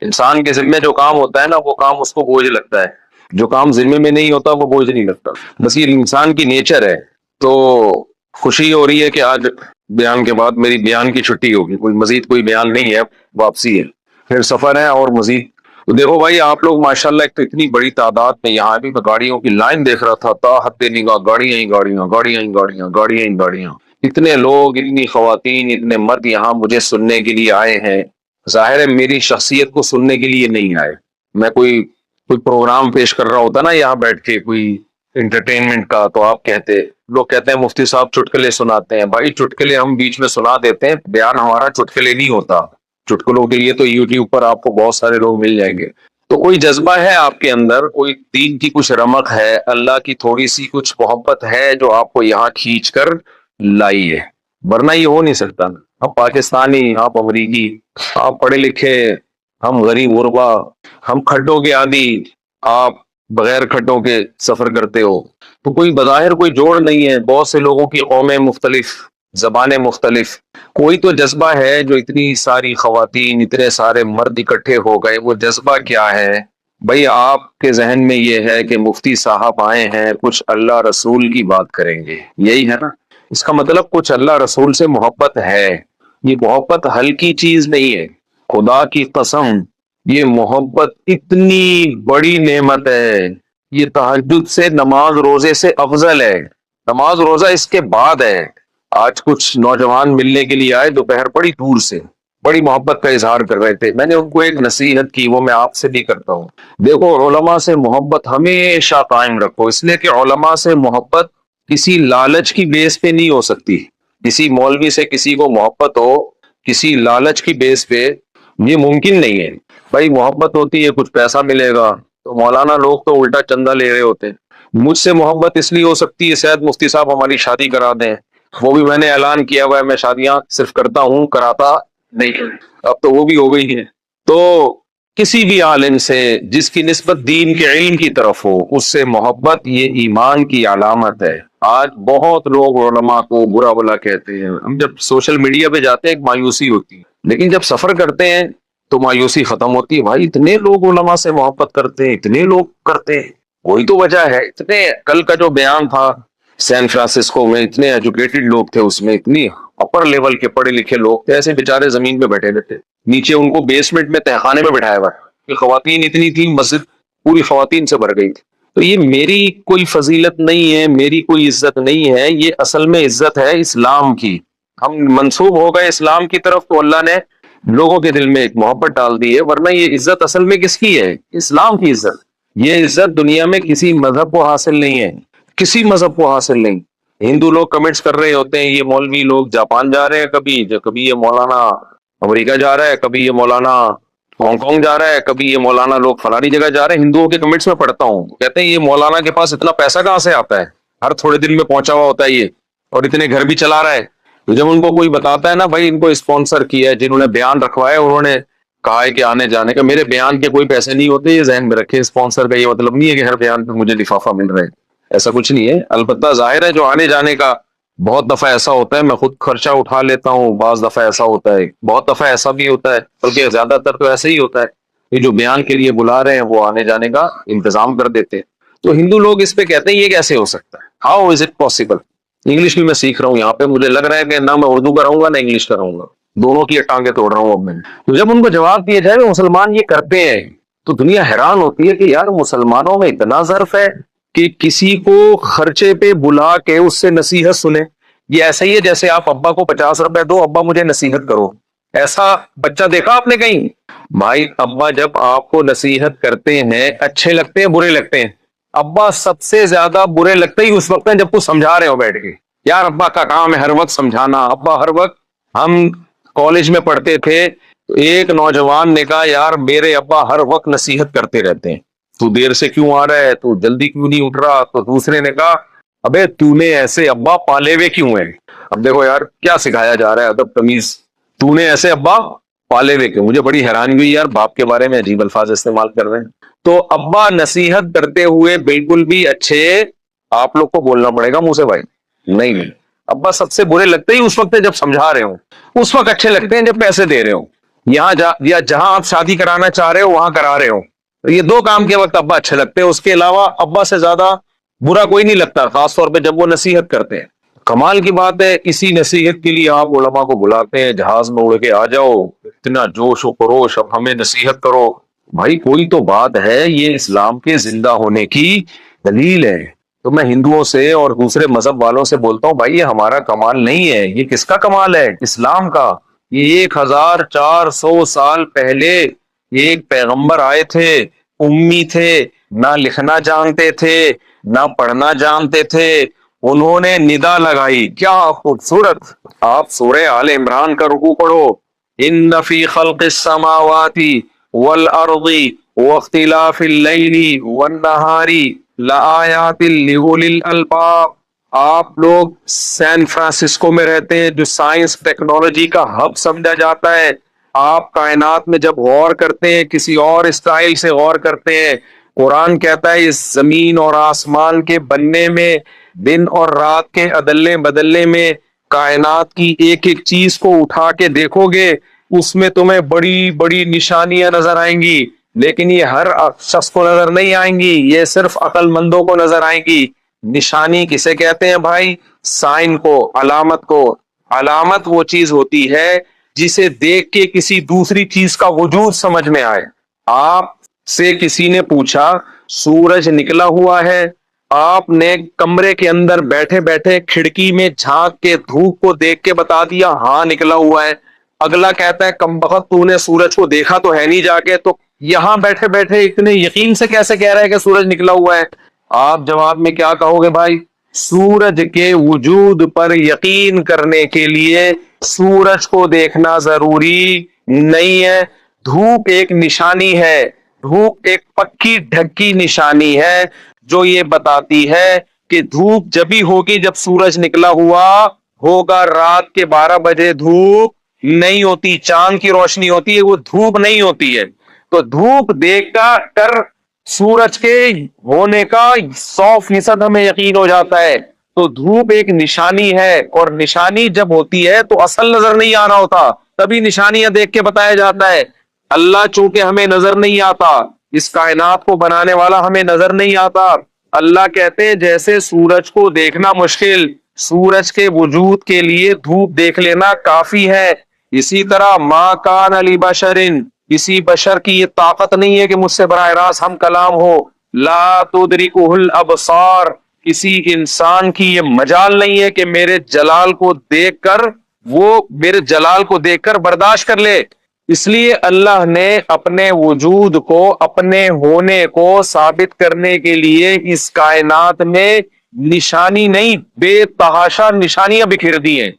انسان کے ذمے جو کام ہوتا ہے نا وہ کام اس کو بوجھ لگتا ہے، جو کام ذمے میں نہیں ہوتا وہ بوجھ نہیں لگتا، بس یہ انسان کی نیچر ہے۔ تو خوشی ہو رہی ہے کہ آج بیان کے بعد میری بیان کی چھٹی ہوگی، کوئی مزید کوئی بیان نہیں ہے، واپسی ہے، پھر سفر ہے اور مزید۔ تو دیکھو بھائی آپ لوگ ماشاءاللہ ایک تو اتنی بڑی تعداد میں، یہاں بھی میں گاڑیوں کی لائن دیکھ رہا تھا، تا حد نگاہ گاڑیاں ہی گاڑیاں، گاڑیاں ہی گاڑیاں، گاڑیاں ہی گاڑیاں، اتنے لوگ، اتنی خواتین، اتنے مرد یہاں مجھے سننے کے لیے آئے ہیں۔ ظاہر ہے میری شخصیت کو سننے کے لیے نہیں آئے، میں کوئی پروگرام پیش کر رہا ہوتا نا یہاں بیٹھ کے، کوئی انٹرٹینمنٹ کا، تو آپ لوگ کہتے ہیں مفتی صاحب چٹکلے سناتے ہیں۔ بھائی چٹکلے ہم بیچ میں سنا دیتے ہیں، بیان ہمارا چٹکلے نہیں ہوتا۔ چٹکلوں کے لیے تو یوٹیوب پر آپ کو بہت سارے لوگ مل جائیں گے۔ تو کوئی جذبہ ہے آپ کے اندر، کوئی دین کی کچھ رمق ہے، اللہ کی تھوڑی سی کچھ محبت ہے جو آپ کو یہاں کھینچ کر لائی ہے، ورنہ یہ ہو نہیں سکتا۔ ہم پاکستانی، آپ امریکی، آپ پڑھے لکھے، ہم غریب غربا، ہم کھڈوں کے عادی، آپ بغیر کھڈوں کے سفر کرتے ہو، تو کوئی بظاہر کوئی جوڑ نہیں ہے۔ بہت سے لوگوں کی قومیں مختلف، زبانیں مختلف، کوئی تو جذبہ ہے جو اتنی ساری خواتین، اتنے سارے مرد اکٹھے ہو گئے، وہ جذبہ کیا ہے؟ بھئی آپ کے ذہن میں یہ ہے کہ مفتی صاحب آئے ہیں، کچھ اللہ رسول کی بات کریں گے، یہی ہے نا؟ اس کا مطلب کچھ اللہ رسول سے محبت ہے۔ یہ محبت ہلکی چیز نہیں ہے، خدا کی قسم یہ محبت اتنی بڑی نعمت ہے، یہ تہجد سے، نماز روزے سے افضل ہے، نماز روزہ اس کے بعد ہے۔ آج کچھ نوجوان ملنے کے لیے آئے دوپہر، بڑی دور سے، بڑی محبت کا اظہار کر رہے تھے۔ میں نے ان کو ایک نصیحت کی، وہ میں آپ سے بھی کرتا ہوں۔ دیکھو علماء سے محبت ہمیشہ قائم رکھو، اس لیے کہ علماء سے محبت کسی لالچ کی بیس پہ نہیں ہو سکتی۔ کسی مولوی سے کسی کو محبت ہو کسی لالچ کی بیس پہ، یہ ممکن نہیں ہے۔ بھائی محبت ہوتی ہے کچھ پیسہ ملے گا، تو مولانا لوگ تو الٹا چندہ لے رہے ہوتے ہیں۔ مجھ سے محبت اس لیے ہو سکتی ہے شاید مفتی صاحب ہماری شادی کرا دیں، وہ بھی میں نے اعلان کیا ہوا ہے میں شادیاں صرف کرتا ہوں، کراتا نہیں، اب تو وہ بھی ہو گئی ہیں۔ تو کسی بھی عالم سے جس کی نسبت دین کے علم کی طرف ہو، اس سے محبت یہ ایمان کی علامت ہے۔ آج بہت لوگ علماء کو برا بلا کہتے ہیں، ہم جب سوشل میڈیا پہ جاتے ہیں ایک مایوسی ہوتی ہے، لیکن جب سفر کرتے ہیں تو مایوسی ختم ہوتی ہے۔ بھائی اتنے لوگ علماء سے محبت کرتے ہیں، اتنے لوگ کرتے ہیں، وہی تو وجہ ہے۔ اتنے کل کا جو بیان تھا سین فرانسسکو میں، اتنے ایجوکیٹڈ لوگ تھے اس میں، اتنی اپر لیول کے پڑھے لکھے لوگ تھے، ایسے بےچارے زمین پہ بیٹھے رہتے، نیچے ان کو بیسمنٹ میں تہخانے میں بٹھایا ہوا ہے، خواتین اتنی تھی، مسجد پوری خواتین سے بھر گئی تھی۔ تو یہ میری کوئی فضیلت نہیں ہے، میری کوئی عزت نہیں ہے، یہ اصل میں عزت ہے اسلام کی۔ ہم منسوب ہو گئے اسلام کی طرف تو اللہ نے لوگوں کے دل میں ایک محبت ڈال دی ہے، ورنہ یہ عزت اصل میں کس کی ہے؟ اسلام کی عزت۔ یہ عزت دنیا میں کسی مذہب کو حاصل نہیں ہے، کسی مذہب کو حاصل نہیں۔ ہندو لوگ کمنٹس کر رہے ہوتے ہیں، یہ مولوی لوگ جاپان جا رہے ہیں، کبھی یہ مولانا امریکہ جا رہا ہے، کبھی یہ مولانا ہانگ کانگ جا رہا ہے، کبھی یہ مولانا لوگ فلانی جگہ جا رہے ہیں۔ ہندوؤں کے کمنٹس میں پڑھتا ہوں، کہتے ہیں یہ مولانا کے پاس اتنا پیسہ کہاں سے آتا ہے، ہر تھوڑے دن میں پہنچا ہوا ہوتا ہے یہ، اور اتنے گھر بھی چلا رہا ہے۔ تو جب ان کو کوئی بتاتا ہے نا بھائی ان کو اسپانسر کیا ہے، جنہوں نے بیان رکھوایا انہوں نے کہا ہے کہ آنے جانے کا، میرے بیان کے کوئی پیسے نہیں ہوتے، یہ ذہن میں رکھے۔ اسپانسر کا یہ مطلب نہیں ہے کہ ہر بیان پہ مجھے لفافہ مل رہا ہے، ایسا کچھ نہیں ہے۔ البتہ ظاہر ہے جو آنے جانے کا بہت دفعہ ایسا ہوتا ہے میں خود خرچہ اٹھا لیتا ہوں، بعض دفعہ ایسا ہوتا ہے، بہت دفعہ ایسا بھی ہوتا ہے، بلکہ زیادہ تر تو ایسا ہی ہوتا ہے، یہ جو بیان کے لیے بلا رہے ہیں وہ آنے جانے کا انتظام کر دیتے ہیں۔ تو ہندو لوگ اس پہ کہتے ہیں یہ کیسے ہو سکتا ہے، how is it possible. English بھی میں سیکھ رہا ہوں یہاں پہ، مجھے لگ رہا ہے کہ نہ میں اردو کراؤں گا نہ انگلش کراؤں گا، دونوں کی ٹانگیں توڑ رہا ہوں اب میں۔ تو جب ان کو جواب دیا جائے مسلمان یہ کرتے ہیں، تو دنیا حیران ہوتی ہے کہ یار مسلمانوں میں اتنا ظرف ہے کہ کسی کو خرچے پہ بلا کے اس سے نصیحت سنے۔ یہ ایسا ہی ہے جیسے آپ ابا کو 50 روپے دو، ابا مجھے نصیحت کرو، ایسا بچہ دیکھا آپ نے کہیں؟ بھائی ابا جب آپ کو نصیحت کرتے ہیں اچھے لگتے ہیں برے لگتے ہیں؟ ابا سب سے زیادہ برے لگتے ہی اس وقت ہیں جب کچھ سمجھا رہے ہو بیٹھ کے، یار ابا کا کام ہے ہر وقت سمجھانا۔ ابا ہر وقت، ہم کالج میں پڑھتے تھے تو ایک نوجوان نے کہا یار میرے ابا ہر وقت نصیحت کرتے رہتے ہیں، تو دیر سے کیوں آ رہا ہے، تو جلدی کیوں نہیں اٹھ رہا؟ تو دوسرے نے کہا ابے تو نے ایسے ابا پالے ہوئے کیوں ہیں؟ اب دیکھو یار کیا سکھایا جا رہا ہے، ادب تمیز، تو نے ایسے ابا پالے ہوئے کیوں؟ مجھے بڑی حیرانی ہوئی یار، باپ کے بارے میں عجیب الفاظ استعمال کر رہے ہیں۔ تو ابا نصیحت کرتے ہوئے بالکل بھی اچھے آپ لوگ کو بولنا پڑے گا منہ سے بھائی، نہیں، ابا سب سے برے لگتے ہی اس وقت جب سمجھا رہے ہو، اس وقت اچھے لگتے ہیں جب پیسے دے رہے ہو۔ یا جہاں آپ شادی کرانا چاہ رہے ہو وہاں کرا رہے ہو. یہ دو کام کے وقت ابا اچھے لگتے ہیں, اس کے علاوہ ابا سے زیادہ برا کوئی نہیں لگتا, خاص طور پہ جب وہ نصیحت کرتے ہیں. کمال کی بات ہے, اسی نصیحت کے لیے آپ علماء کو بلاتے ہیں, جہاز میں اڑ کے آ جاؤ, اتنا جوش و خروش, اب ہمیں نصیحت کرو. بھائی کوئی تو بات ہے, یہ اسلام کے زندہ ہونے کی دلیل ہے. تو میں ہندوؤں سے اور دوسرے مذہب والوں سے بولتا ہوں, بھائی یہ ہمارا کمال نہیں ہے, یہ کس کا کمال ہے؟ اسلام کا. یہ 1400 سال پہلے ایک پیغمبر آئے تھے, امی تھے, نہ لکھنا جانتے تھے, نہ پڑھنا جانتے تھے, انہوں نے ندا لگائی. کیا خوبصورت. آپ سورہ آل عمران کا رکوع پڑھو, ان فی خلق السماوات والارض واختلاف اللیل والنہار لآیات لأولی الالباب. آپ لوگ سین فرانسسکو میں رہتے ہیں, جو سائنس ٹیکنالوجی کا ہب سمجھا جاتا ہے. آپ کائنات میں جب غور کرتے ہیں, کسی اور اسٹائل سے غور کرتے ہیں. قرآن کہتا ہے اس زمین اور آسمان کے بننے میں, دن اور رات کے عدلنے بدلنے میں, کائنات کی ایک ایک چیز کو اٹھا کے دیکھو گے, اس میں تمہیں بڑی بڑی نشانیاں نظر آئیں گی. لیکن یہ ہر شخص کو نظر نہیں آئیں گی, یہ صرف عقل مندوں کو نظر آئیں گی. نشانی کسے کہتے ہیں بھائی؟ سائن کو, علامت کو. علامت وہ چیز ہوتی ہے جسے دیکھ کے کسی دوسری چیز کا وجود سمجھ میں آئے. آپ سے کسی نے پوچھا سورج نکلا ہوا ہے, آپ نے کمرے کے اندر بیٹھے بیٹھے کھڑکی میں جھانک کے دھوپ کو دیکھ کے بتا دیا ہاں نکلا ہوا ہے. اگلا کہتا ہے کمبخت تو نے سورج کو دیکھا تو ہے نہیں جا کے, تو یہاں بیٹھے بیٹھے اتنے یقین سے کیسے کہہ رہا ہے کہ سورج نکلا ہوا ہے؟ آپ جواب میں کیا کہو گے بھائی؟ سورج کے وجود پر یقین کرنے کے لیے سورج کو دیکھنا ضروری نہیں ہے. دھوپ ایک نشانی ہے, دھوپ ایک پکی ڈھکی نشانی ہے جو یہ بتاتی ہے کہ دھوپ جبھی ہوگی جب سورج نکلا ہوا ہوگا. رات کے 12 بجے دھوپ نہیں ہوتی, چاند کی روشنی ہوتی ہے, وہ دھوپ نہیں ہوتی ہے. تو دھوپ دیکھ کر سورج کے ہونے کا 100% ہمیں یقین ہو جاتا ہے. تو دھوپ ایک نشانی ہے, اور نشانی جب ہوتی ہے تو اصل نظر نہیں آ رہا ہوتا, تبھی نشانیاں دیکھ کے بتایا جاتا ہے. اللہ چونکہ ہمیں نظر نہیں آتا, اس کائنات کو بنانے والا ہمیں نظر نہیں آتا. اللہ کہتے ہیں جیسے سورج کو دیکھنا مشکل, سورج کے وجود کے لیے دھوپ دیکھ لینا کافی ہے. اسی طرح ما کان علی بشرن, کسی بشر کی یہ طاقت نہیں ہے کہ مجھ سے براہ راست ہم کلام ہو. لا تدرکہ الابصار, کسی انسان کی یہ مجال نہیں ہے کہ میرے جلال کو دیکھ کر وہ میرے جلال کو دیکھ کر برداشت کر لے. اس لیے اللہ نے اپنے وجود کو, اپنے ہونے کو ثابت کرنے کے لیے اس کائنات میں نشانی نہیں, بے تحاشا نشانیاں بکھیر دی ہیں.